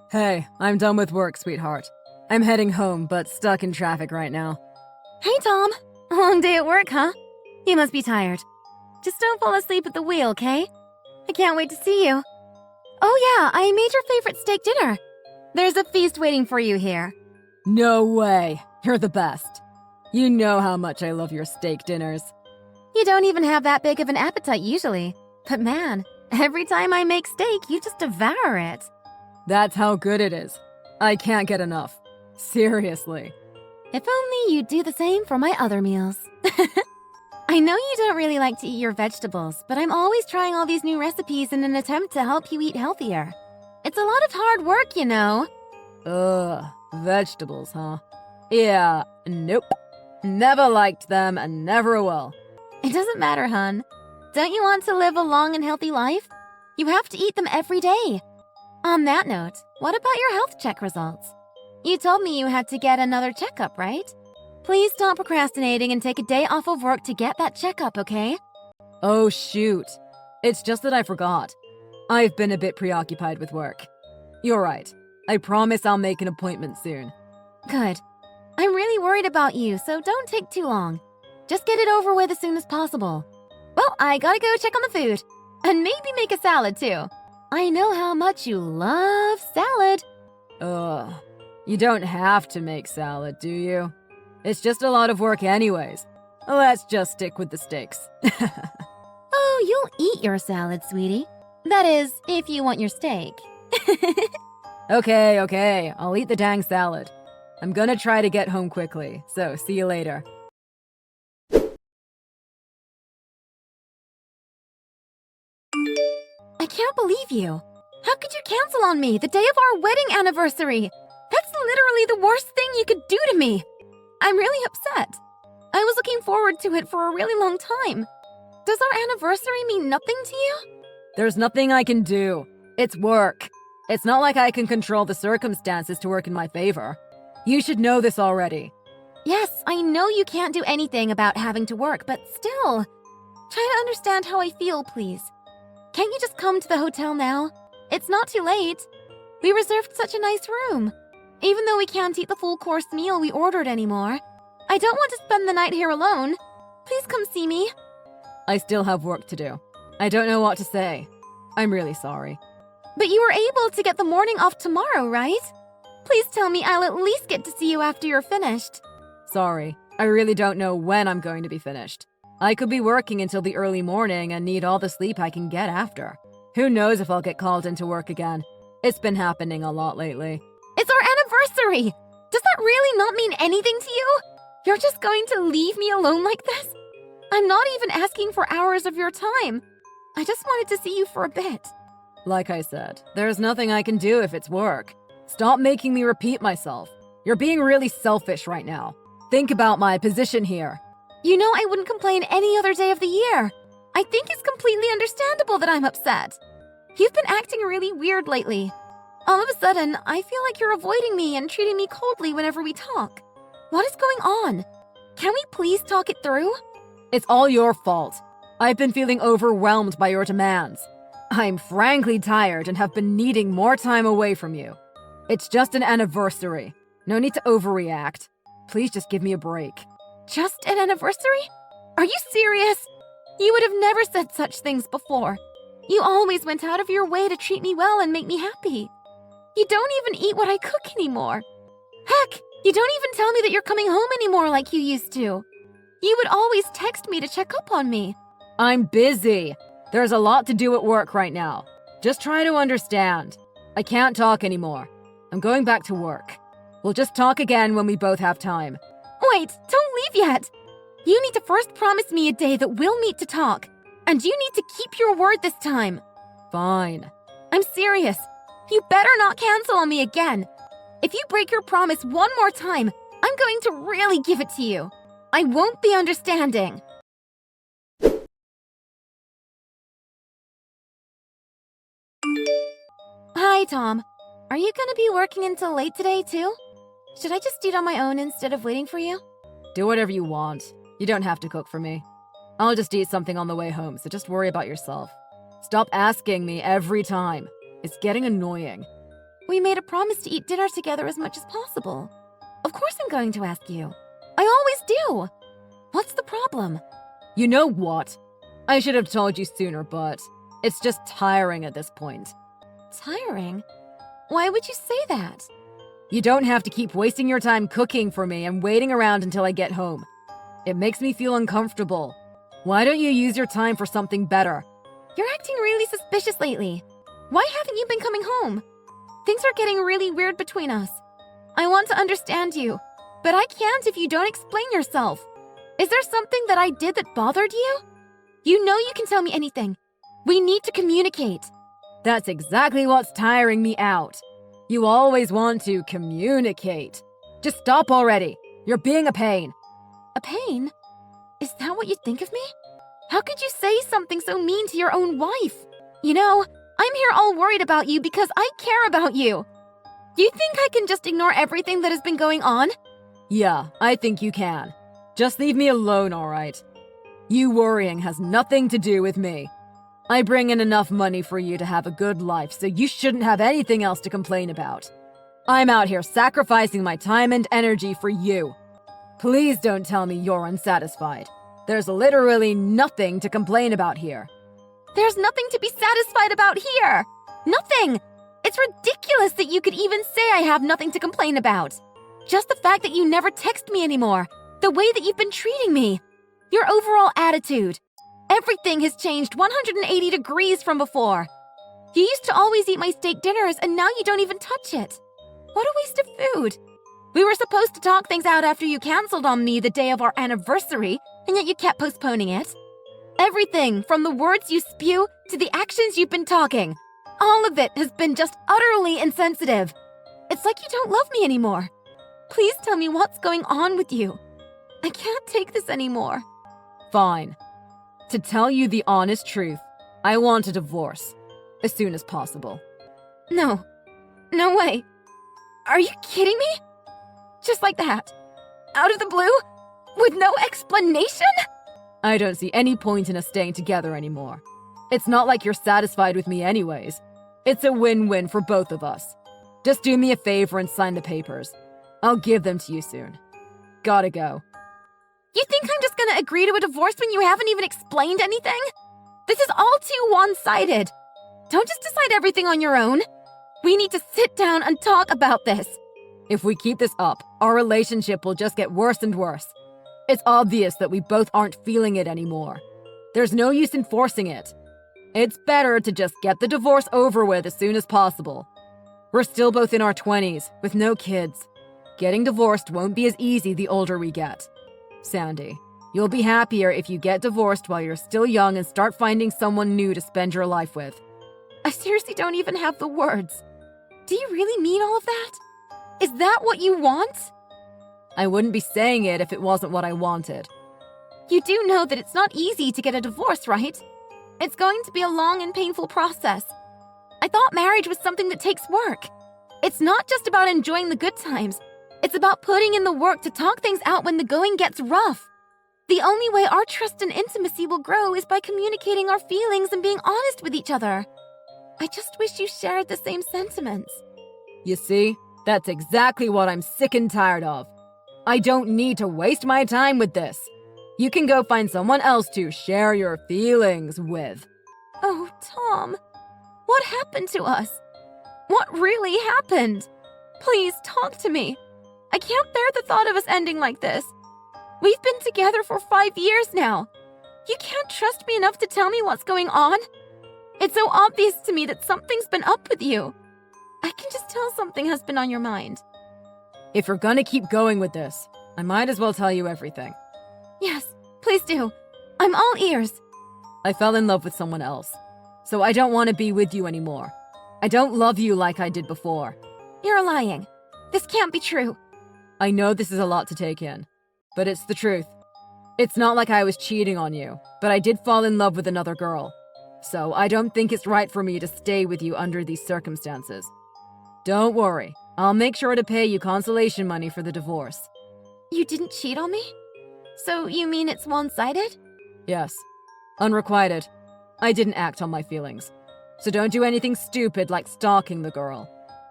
Hey, I'm done with work, sweetheart. I'm heading home, but stuck in traffic right now. Hey, Tom. Long day at work, huh? You must be tired. Just don't fall asleep at the wheel, okay? I can't wait to see you. Oh yeah, I made your favorite steak dinner. There's a feast waiting for you here. No way! You're the best. You know how much I love your steak dinners. You don't even have that big of an appetite usually. But man, every time I make steak, you just devour it. That's how good it is. I can't get enough. Seriously. If only you'd do the same for my other meals. I know you don't really like to eat your vegetables, but I'm always trying all these new recipes in an attempt to help you eat healthier. It's a lot of hard work, you know. Ugh, vegetables, huh? Yeah, nope. Never liked them and never will. It doesn't matter, hun. Don't you want to live a long and healthy life? You have to eat them every day. On that note, what about your health check results? You told me you had to get another checkup, right? Please stop procrastinating and take a day off of work to get that checkup, okay? Oh, shoot. It's just that I forgot. I've been a bit preoccupied with work. You're right. I promise I'll make an appointment soon. Good. I'm really worried about you, so don't take too long. Just get it over with as soon as possible. Well, I gotta go check on the food. And maybe make a salad, too. I know how much you love salad. Ugh. You don't have to make salad, do you? It's just a lot of work anyways. Let's just stick with the steaks. Oh, you'll eat your salad, sweetie. That is, if you want your steak. Okay, I'll eat the dang salad. I'm gonna try to get home quickly, so see you later. I can't believe you. How could you cancel on me the day of our wedding anniversary? That's literally the worst thing you could do to me. I'm really upset. I was looking forward to it for a really long time. Does our anniversary mean nothing to you? There's nothing I can do. It's work. It's not like I can control the circumstances to work in my favor. You should know this already. Yes, I know you can't do anything about having to work, but still. Try to understand how I feel, please. Can't you just come to the hotel now? It's not too late. We reserved such a nice room. Even though we can't eat the full-course meal we ordered anymore. I don't want to spend the night here alone. Please come see me. I still have work to do. I don't know what to say. I'm really sorry. But you were able to get the morning off tomorrow, right? Please tell me I'll at least get to see you after you're finished. Sorry, I really don't know when I'm going to be finished. I could be working until the early morning and need all the sleep I can get after. Who knows if I'll get called into work again. It's been happening a lot lately. It's our anniversary! Does that really not mean anything to you? You're just going to leave me alone like this? I'm not even asking for hours of your time. I just wanted to see you for a bit. Like I said, there's nothing I can do if it's work. Stop making me repeat myself. You're being really selfish right now. Think about my position here. You know I wouldn't complain any other day of the year. I think it's completely understandable that I'm upset. You've been acting really weird lately. All of a sudden, I feel like you're avoiding me and treating me coldly whenever we talk. What is going on? Can we please talk it through? It's all your fault. I've been feeling overwhelmed by your demands. I'm frankly tired and have been needing more time away from you. It's just an anniversary. No need to overreact. Please just give me a break. Just an anniversary? Are you serious? You would have never said such things before. You always went out of your way to treat me well and make me happy. You don't even eat what I cook anymore. Heck, you don't even tell me that you're coming home anymore like you used to. You would always text me to check up on me. I'm busy. There's a lot to do at work right now. Just try to understand. I can't talk anymore. I'm going back to work. We'll just talk again when we both have time. Wait, don't leave yet. You need to first promise me a day that we'll meet to talk. And you need to keep your word this time. Fine. I'm serious. You better not cancel on me again. If you break your promise one more time, I'm going to really give it to you. I won't be understanding. Hi, Tom. Are you gonna be working until late today, too? Should I just eat on my own instead of waiting for you? Do whatever you want. You don't have to cook for me. I'll just eat something on the way home, so just worry about yourself. Stop asking me every time. It's getting annoying. We made a promise to eat dinner together as much as possible. Of course I'm going to ask you. I always do. What's the problem? You know what? I should have told you sooner, but it's just tiring at this point. Tiring? Why would you say that? You don't have to keep wasting your time cooking for me and waiting around until I get home. It makes me feel uncomfortable. Why don't you use your time for something better? You're acting really suspicious lately. Why haven't you been coming home? Things are getting really weird between us. I want to understand you, but I can't if you don't explain yourself. Is there something that I did that bothered you? You know you can tell me anything. We need to communicate. That's exactly what's tiring me out. You always want to communicate. Just stop already. You're being a pain. A pain? Is that what you think of me? How could you say something so mean to your own wife? You know, I'm here all worried about you because I care about you. Do you think I can just ignore everything that has been going on? Yeah, I think you can. Just leave me alone, all right? You worrying has nothing to do with me. I bring in enough money for you to have a good life, so you shouldn't have anything else to complain about. I'm out here sacrificing my time and energy for you. Please don't tell me you're unsatisfied. There's literally nothing to complain about here. There's nothing to be satisfied about here. Nothing. It's ridiculous that you could even say I have nothing to complain about. Just the fact that you never text me anymore, the way that you've been treating me, your overall attitude. Everything has changed 180 degrees from before. You used to always eat my steak dinners, and now you don't even touch it. What a waste of food. We were supposed to talk things out after you canceled on me the day of our anniversary, and yet you kept postponing it. Everything, from the words you spew to the actions you've been talking, all of it has been just utterly insensitive. It's like you don't love me anymore. Please tell me what's going on with you. I can't take this anymore. Fine. To tell you the honest truth, I want a divorce. As soon as possible. No. No way. Are you kidding me? Just like that? Out of the blue? With no explanation? I don't see any point in us staying together anymore. It's not like you're satisfied with me anyways. It's a win-win for both of us. Just do me a favor and sign the papers. I'll give them to you soon. Gotta go. You think I'm just gonna agree to a divorce when you haven't even explained anything? This is all too one-sided. Don't just decide everything on your own. We need to sit down and talk about this. If we keep this up, our relationship will just get worse and worse. It's obvious that we both aren't feeling it anymore. There's no use in forcing it. It's better to just get the divorce over with as soon as possible. We're still both in our 20s, with no kids. Getting divorced won't be as easy the older we get. Sandy, you'll be happier if you get divorced while you're still young and start finding someone new to spend your life with. I seriously don't even have the words. Do you really mean all of that? Is that what you want? I wouldn't be saying it if it wasn't what I wanted. You do know that it's not easy to get a divorce, right? It's going to be a long and painful process. I thought marriage was something that takes work. It's not just about enjoying the good times. It's about putting in the work to talk things out when the going gets rough. The only way our trust and intimacy will grow is by communicating our feelings and being honest with each other. I just wish you shared the same sentiments. You see, that's exactly what I'm sick and tired of. I don't need to waste my time with this. You can go find someone else to share your feelings with. Oh, Tom, what happened to us? What really happened? Please talk to me. I can't bear the thought of us ending like this. We've been together for 5 years now. You can't trust me enough to tell me what's going on? It's so obvious to me that something's been up with you. I can just tell something has been on your mind. If you're gonna keep going with this, I might as well tell you everything. Yes, please do. I'm all ears. I fell in love with someone else, so I don't want to be with you anymore. I don't love you like I did before. You're lying. This can't be true. I know this is a lot to take in, but it's the truth. It's not like I was cheating on you, but I did fall in love with another girl. So I don't think it's right for me to stay with you under these circumstances. Don't worry, I'll make sure to pay you consolation money for the divorce. You didn't cheat on me? So you mean it's one-sided? Yes. Unrequited. I didn't act on my feelings. So don't do anything stupid like stalking the girl.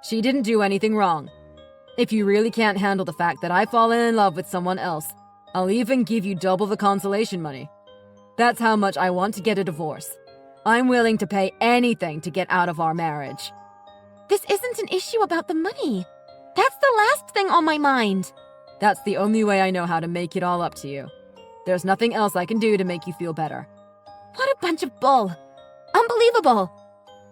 She didn't do anything wrong. If you really can't handle the fact that I've fallen in love with someone else, I'll even give you double the consolation money. That's how much I want to get a divorce. I'm willing to pay anything to get out of our marriage. This isn't an issue about the money. That's the last thing on my mind. That's the only way I know how to make it all up to you. There's nothing else I can do to make you feel better. What a bunch of bull. Unbelievable.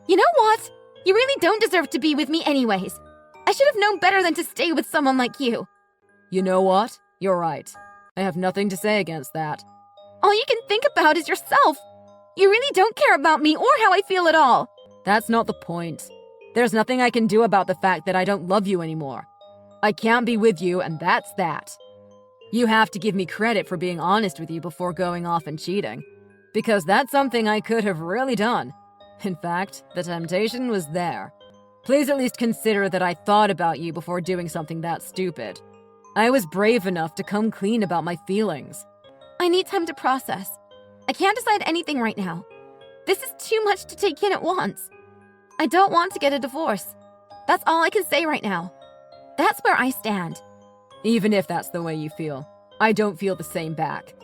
You know what? You really don't deserve to be with me anyways. I should have known better than to stay with someone like you. You know what? You're right. I have nothing to say against that. All you can think about is yourself. You really don't care about me or how I feel at all. That's not the point. There's nothing I can do about the fact that I don't love you anymore. I can't be with you, and that's that. You have to give me credit for being honest with you before going off and cheating, because that's something I could have really done. In fact, the temptation was there. Please at least consider that I thought about you before doing something that stupid. I was brave enough to come clean about my feelings. I need time to process. I can't decide anything right now. This is too much to take in at once. I don't want to get a divorce. That's all I can say right now. That's where I stand. Even if that's the way you feel, I don't feel the same back.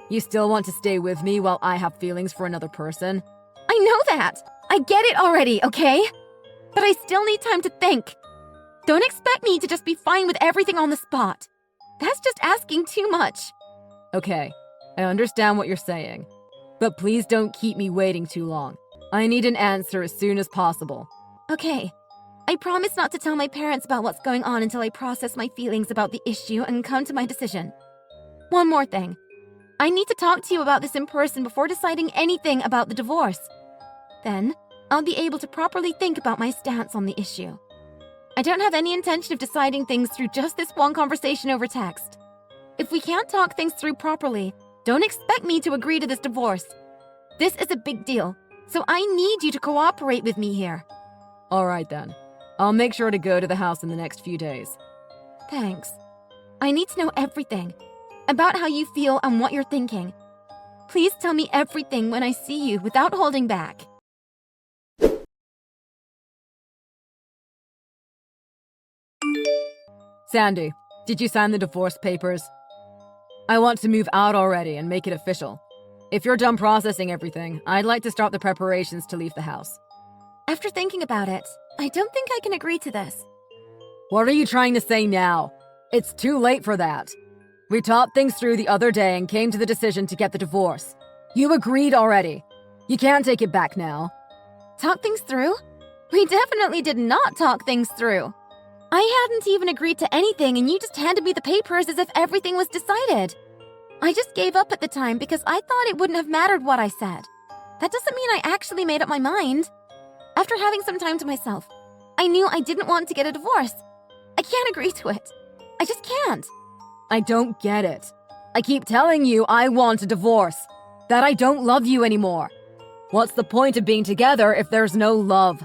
You still want to stay with me while I have feelings for another person? I know that. I get it already, okay? But I still need time to think. Don't expect me to just be fine with everything on the spot. That's just asking too much. Okay, I understand what you're saying. But please don't keep me waiting too long. I need an answer as soon as possible. Okay. I promise not to tell my parents about what's going on until I process my feelings about the issue and come to my decision. One more thing. I need to talk to you about this in person before deciding anything about the divorce. Then, I'll be able to properly think about my stance on the issue. I don't have any intention of deciding things through just this one conversation over text. If we can't talk things through properly, don't expect me to agree to this divorce. This is a big deal, so I need you to cooperate with me here. All right then. I'll make sure to go to the house in the next few days. Thanks. I need to know everything about how you feel and what you're thinking. Please tell me everything when I see you without holding back. Sandy, did you sign the divorce papers? I want to move out already and make it official. If you're done processing everything, I'd like to start the preparations to leave the house. After thinking about it, I don't think I can agree to this. What are you trying to say now? It's too late for that. We talked things through the other day and came to the decision to get the divorce. You agreed already. You can't take it back now. Talk things through? We definitely did not talk things through. I hadn't even agreed to anything and you just handed me the papers as if everything was decided. I just gave up at the time because I thought it wouldn't have mattered what I said. That doesn't mean I actually made up my mind. After having some time to myself, I knew I didn't want to get a divorce. I can't agree to it. I just can't. I don't get it. I keep telling you I want a divorce. That I don't love you anymore. What's the point of being together if there's no love?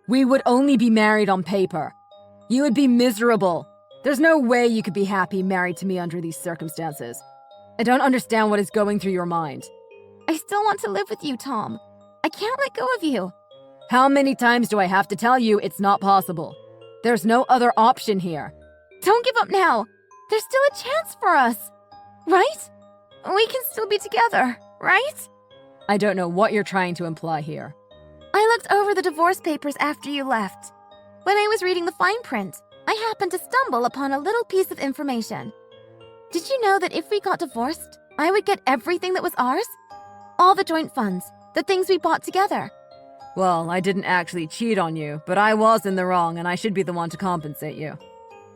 We would only be married on paper. You would be miserable. There's no way you could be happy married to me under these circumstances. I don't understand what is going through your mind. I still want to live with you, Tom. I can't let go of you. How many times do I have to tell you it's not possible? There's no other option here. Don't give up now. There's still a chance for us. Right? We can still be together, right? I don't know what you're trying to imply here. I looked over the divorce papers after you left. When I was reading the fine print, I happened to stumble upon a little piece of information. Did you know that if we got divorced, I would get everything that was ours? All the joint funds, the things we bought together. Well, I didn't actually cheat on you, but I was in the wrong and I should be the one to compensate you.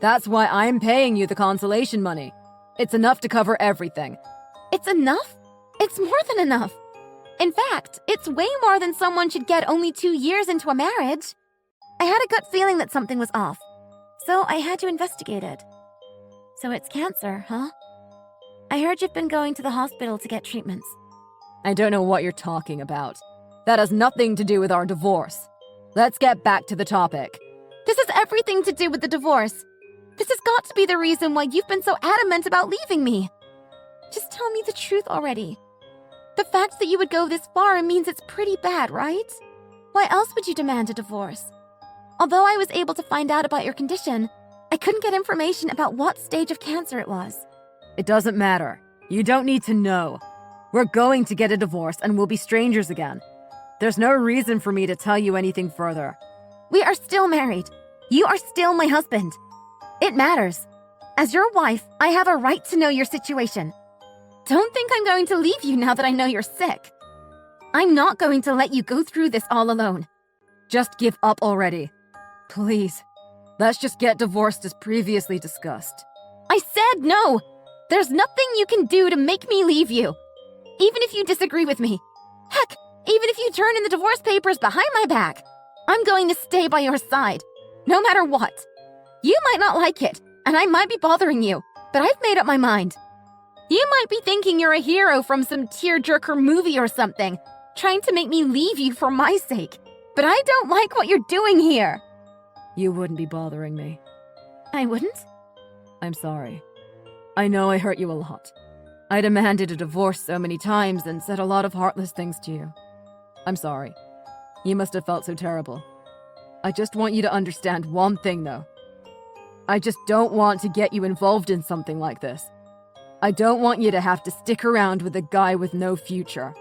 That's why I'm paying you the consolation money. It's enough to cover everything. It's enough? It's more than enough. In fact, it's way more than someone should get only 2 years into a marriage. I had a gut feeling that something was off, so I had to investigate it. So it's cancer, huh? I heard you've been going to the hospital to get treatments. I don't know what you're talking about. That has nothing to do with our divorce. Let's get back to the topic. This has everything to do with the divorce. This has got to be the reason why you've been so adamant about leaving me. Just tell me the truth already. The fact that you would go this far means it's pretty bad, right? Why else would you demand a divorce? Although I was able to find out about your condition, I couldn't get information about what stage of cancer it was. It doesn't matter. You don't need to know. We're going to get a divorce and we'll be strangers again. There's no reason for me to tell you anything further. We are still married. You are still my husband. It matters. As your wife, I have a right to know your situation. Don't think I'm going to leave you now that I know you're sick. I'm not going to let you go through this all alone. Just give up already. Please. Let's just get divorced as previously discussed. I said no! There's nothing you can do to make me leave you. Even if you disagree with me. Heck, even if you turn in the divorce papers behind my back. I'm going to stay by your side, no matter what. You might not like it, and I might be bothering you, but I've made up my mind. You might be thinking you're a hero from some tearjerker movie or something, trying to make me leave you for my sake. But I don't like what you're doing here. You wouldn't be bothering me. I wouldn't? I'm sorry. I know I hurt you a lot. I demanded a divorce so many times and said a lot of heartless things to you. I'm sorry. You must have felt so terrible. I just want you to understand one thing, though. I just don't want to get you involved in something like this. I don't want you to have to stick around with a guy with no future.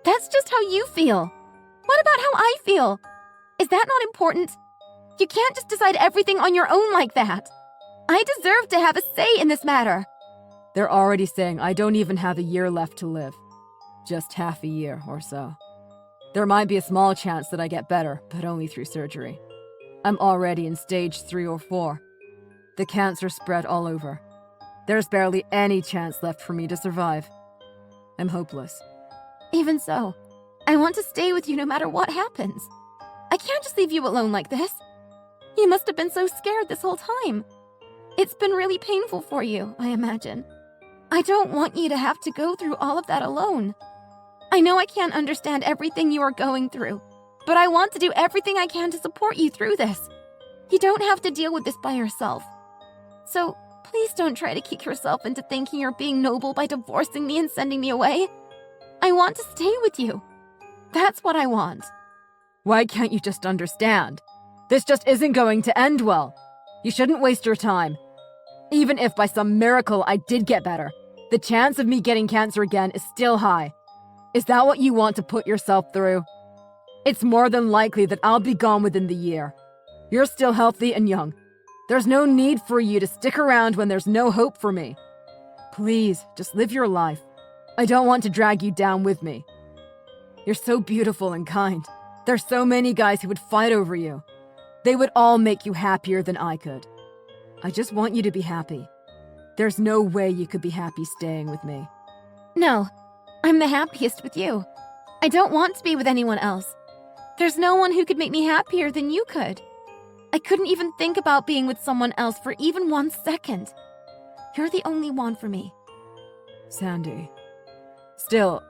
That's just how you feel. What about how I feel? Is that not important? You can't just decide everything on your own like that. I deserve to have a say in this matter. They're already saying I don't even have a year left to live. Just half a year or so. There might be a small chance that I get better, but only through surgery. I'm already in stage 3 or 4. The cancer spread all over. There's barely any chance left for me to survive. I'm hopeless. Even so, I want to stay with you no matter what happens. I can't just leave you alone like this. You must have been so scared this whole time. It's been really painful for you, I imagine. I don't want you to have to go through all of that alone. I know I can't understand everything you are going through, but I want to do everything I can to support you through this. You don't have to deal with this by yourself. So please don't try to kick yourself into thinking you're being noble by divorcing me and sending me away. I want to stay with you. That's what I want. Why can't you just understand? This just isn't going to end well. You shouldn't waste your time. Even if by some miracle I did get better, the chance of me getting cancer again is still high. Is that what you want to put yourself through? It's more than likely that I'll be gone within the year. You're still healthy and young. There's no need for you to stick around when there's no hope for me. Please, just live your life. I don't want to drag you down with me. You're so beautiful and kind. There's so many guys who would fight over you. They would all make you happier than I could. I just want you to be happy. There's no way you could be happy staying with me. No, I'm the happiest with you. I don't want to be with anyone else. There's no one who could make me happier than you could. I couldn't even think about being with someone else for even 1 second. You're the only one for me. Sandy. Still,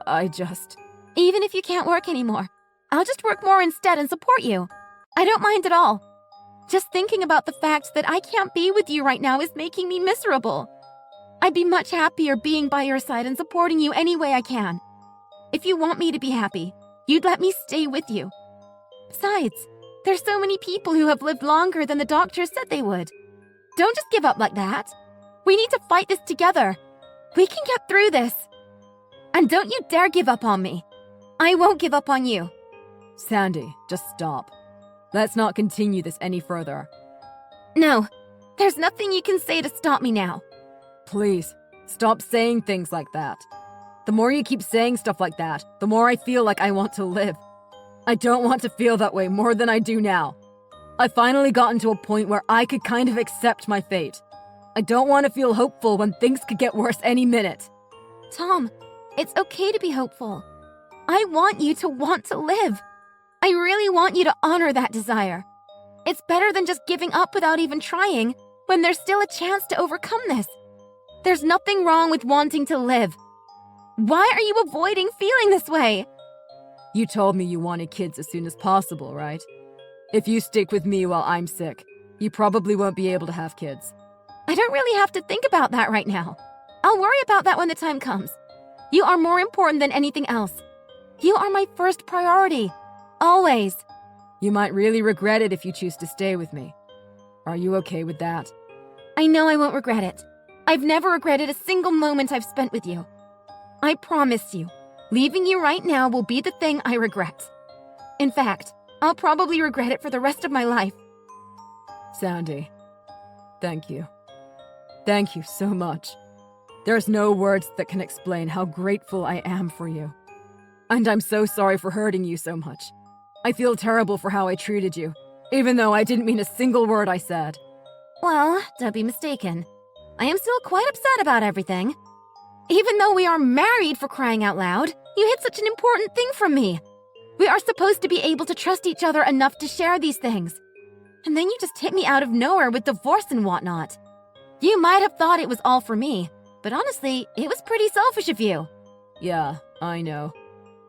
Even if you can't work anymore, I'll just work more instead and support you. I don't mind at all. Just thinking about the fact that I can't be with you right now is making me miserable. I'd be much happier being by your side and supporting you any way I can. If you want me to be happy, you'd let me stay with you. Besides, there's so many people who have lived longer than the doctors said they would. Don't just give up like that. We need to fight this together. We can get through this. And don't you dare give up on me. I won't give up on you. Sandy, just stop. Let's not continue this any further. No, there's nothing you can say to stop me now. Please, stop saying things like that. The more you keep saying stuff like that, the more I feel like I want to live. I don't want to feel that way more than I do now. I've finally gotten to a point where I could kind of accept my fate. I don't want to feel hopeful when things could get worse any minute. Tom, it's okay to be hopeful. I want you to want to live. I really want you to honor that desire. It's better than just giving up without even trying when there's still a chance to overcome this. There's nothing wrong with wanting to live. Why are you avoiding feeling this way? You told me you wanted kids as soon as possible, right? If you stick with me while I'm sick, you probably won't be able to have kids. I don't really have to think about that right now. I'll worry about that when the time comes. You are more important than anything else. You are my first priority. Always. You might really regret it if you choose to stay with me. Are you okay with that? I know I won't regret it. I've never regretted a single moment I've spent with you. I promise you, leaving you right now will be the thing I regret. In fact, I'll probably regret it for the rest of my life. Sandy, thank you. Thank you so much. There's no words that can explain how grateful I am for you. And I'm so sorry for hurting you so much. I feel terrible for how I treated you, even though I didn't mean a single word I said. Well, don't be mistaken. I am still quite upset about everything. Even though we are married, for crying out loud, you hid such an important thing from me. We are supposed to be able to trust each other enough to share these things. And then you just hit me out of nowhere with divorce and whatnot. You might have thought it was all for me, but honestly, it was pretty selfish of you. Yeah, I know.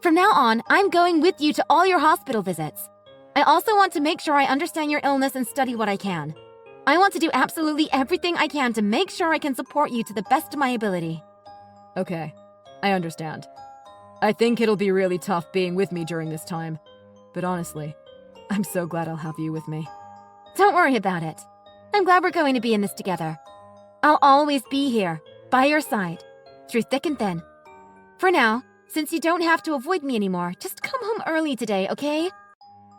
From now on, I'm going with you to all your hospital visits. I also want to make sure I understand your illness and study what I can. I want to do absolutely everything I can to make sure I can support you to the best of my ability. Okay, I understand. I think it'll be really tough being with me during this time. But honestly, I'm so glad I'll have you with me. Don't worry about it. I'm glad we're going to be in this together. I'll always be here, by your side, through thick and thin. For now, since you don't have to avoid me anymore, just come home early today, okay?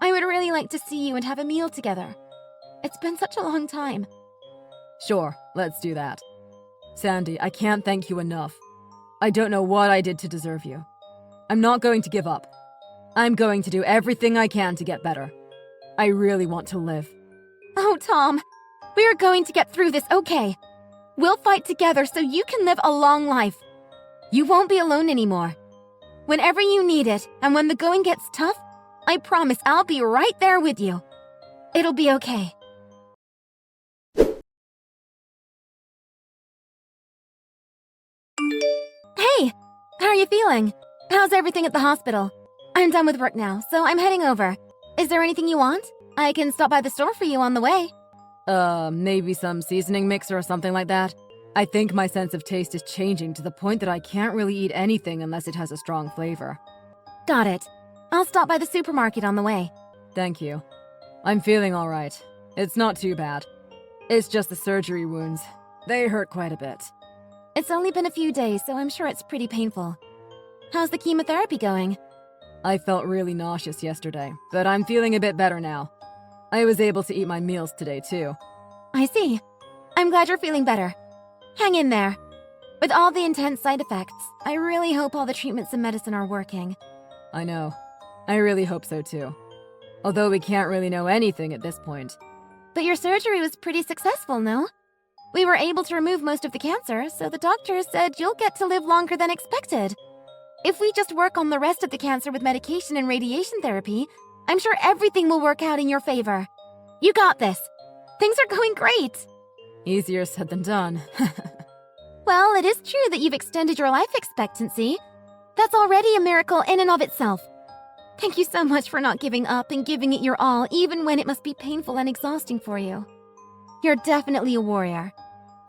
I would really like to see you and have a meal together. It's been such a long time. Sure, let's do that. Sandy, I can't thank you enough. I don't know what I did to deserve you. I'm not going to give up. I'm going to do everything I can to get better. I really want to live. Oh, Tom, we are going to get through this, okay? We'll fight together so you can live a long life. You won't be alone anymore. Whenever you need it, and when the going gets tough, I promise I'll be right there with you. It'll be okay. Hey, how are you feeling? How's everything at the hospital? I'm done with work now, so I'm heading over. Is there anything you want? I can stop by the store for you on the way. Maybe some seasoning mix or something like that. I think my sense of taste is changing to the point that I can't really eat anything unless it has a strong flavor. Got it. I'll stop by the supermarket on the way. Thank you. I'm feeling all right. It's not too bad. It's just the surgery wounds. They hurt quite a bit. It's only been a few days, so I'm sure it's pretty painful. How's the chemotherapy going? I felt really nauseous yesterday, but I'm feeling a bit better now. I was able to eat my meals today, too. I see. I'm glad you're feeling better. Hang in there. With all the intense side effects, I really hope all the treatments and medicine are working. I know. I really hope so, too. Although we can't really know anything at this point. But your surgery was pretty successful, no? We were able to remove most of the cancer, so the doctors said you'll get to live longer than expected. If we just work on the rest of the cancer with medication and radiation therapy, I'm sure everything will work out in your favor. You got this. Things are going great. Easier said than done. Well, it is true that you've extended your life expectancy. That's already a miracle in and of itself. Thank you so much for not giving up and giving it your all, even when it must be painful and exhausting for you. You're definitely a warrior.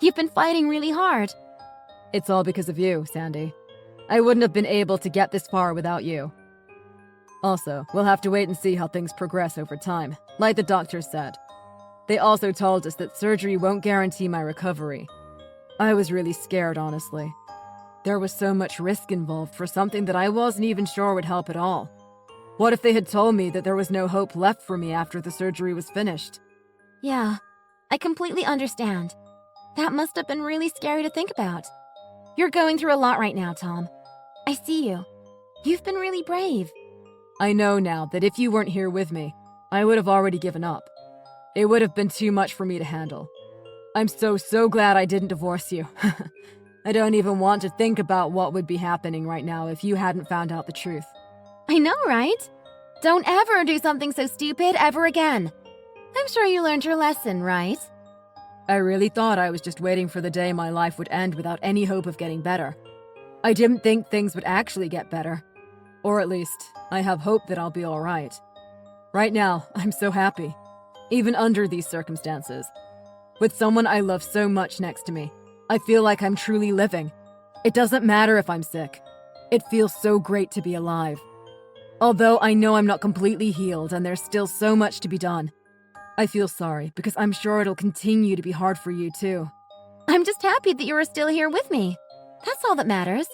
You've been fighting really hard. It's all because of you, Sandy. I wouldn't have been able to get this far without you. Also, we'll have to wait and see how things progress over time, like the doctor said. They also told us that surgery won't guarantee my recovery. I was really scared, honestly. There was so much risk involved for something that I wasn't even sure would help at all. What if they had told me that there was no hope left for me after the surgery was finished? Yeah, I completely understand. That must have been really scary to think about. You're going through a lot right now, Tom. I see you. You've been really brave. I know now that if you weren't here with me, I would have already given up. It would have been too much for me to handle. I'm so glad I didn't divorce you. I don't even want to think about what would be happening right now if you hadn't found out the truth. I know, right? Don't ever do something so stupid ever again. I'm sure you learned your lesson, right? I really thought I was just waiting for the day my life would end without any hope of getting better. I didn't think things would actually get better. Or at least, I have hope that I'll be all right. Right now, I'm so happy. Even under these circumstances. With someone I love so much next to me, I feel like I'm truly living. It doesn't matter if I'm sick. It feels so great to be alive. Although I know I'm not completely healed and there's still so much to be done. I feel sorry because I'm sure it'll continue to be hard for you too. I'm just happy that you are still here with me. That's all that matters.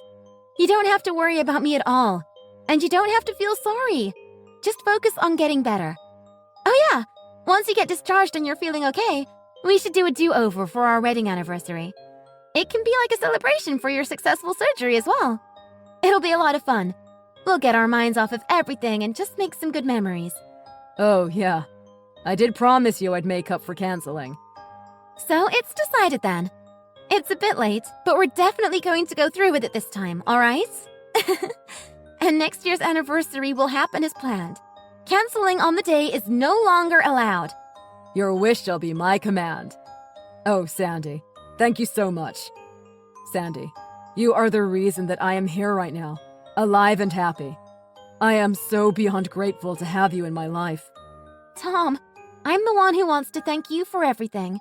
You don't have to worry about me at all. And you don't have to feel sorry. Just focus on getting better. Oh yeah, once you get discharged and you're feeling okay, we should do a do-over for our wedding anniversary. It can be like a celebration for your successful surgery as well. It'll be a lot of fun. We'll get our minds off of everything and just make some good memories. Oh, yeah. I did promise you I'd make up for canceling. So it's decided then. It's a bit late, but we're definitely going to go through with it this time, alright? And next year's anniversary will happen as planned. Canceling on the day is no longer allowed. Your wish shall be my command. Oh, Sandy, thank you so much. Sandy, you are the reason that I am here right now, alive and happy. I am so beyond grateful to have you in my life. Tom, I'm the one who wants to thank you for everything.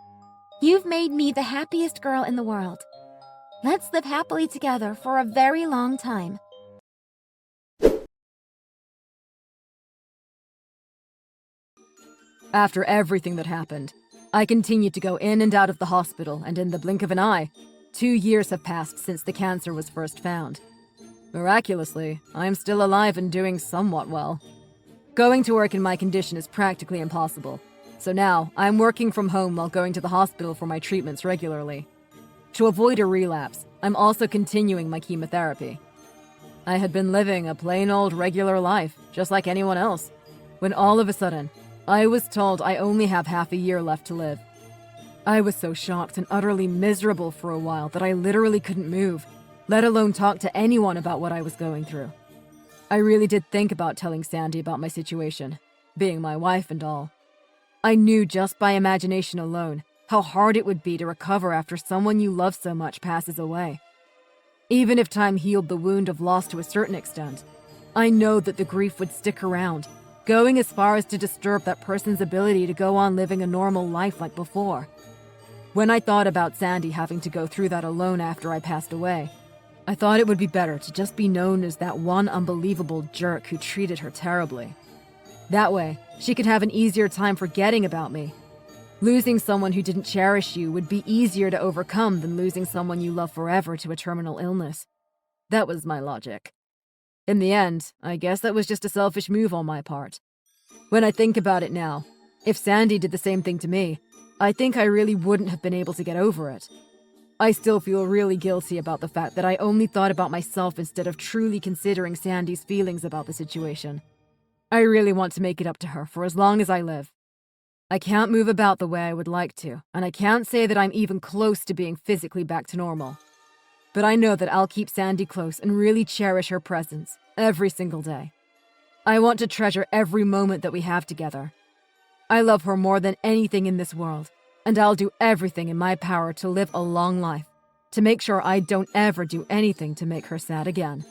You've made me the happiest girl in the world. Let's live happily together for a very long time. After everything that happened, I continued to go in and out of the hospital, and in the blink of an eye, 2 years have passed since the cancer was first found. Miraculously, I am still alive and doing somewhat well. Going to work in my condition is practically impossible, so now I'm working from home while going to the hospital for my treatments regularly. To avoid a relapse, I'm also continuing my chemotherapy. I had been living a plain old regular life, just like anyone else, when all of a sudden, I was told I only have half a year left to live. I was so shocked and utterly miserable for a while that I literally couldn't move, let alone talk to anyone about what I was going through. I really did think about telling Sandy about my situation, being my wife and all. I knew just by imagination alone how hard it would be to recover after someone you love so much passes away. Even if time healed the wound of loss to a certain extent, I know that the grief would stick around, going as far as to disturb that person's ability to go on living a normal life like before. When I thought about Sandy having to go through that alone after I passed away, I thought it would be better to just be known as that one unbelievable jerk who treated her terribly. That way, she could have an easier time forgetting about me. Losing someone who didn't cherish you would be easier to overcome than losing someone you love forever to a terminal illness. That was my logic. In the end, I guess that was just a selfish move on my part. When I think about it now, if Sandy did the same thing to me, I think I really wouldn't have been able to get over it. I still feel really guilty about the fact that I only thought about myself instead of truly considering Sandy's feelings about the situation. I really want to make it up to her for as long as I live. I can't move about the way I would like to, and I can't say that I'm even close to being physically back to normal. But I know that I'll keep Sandy close and really cherish her presence every single day. I want to treasure every moment that we have together. I love her more than anything in this world, and I'll do everything in my power to live a long life, to make sure I don't ever do anything to make her sad again.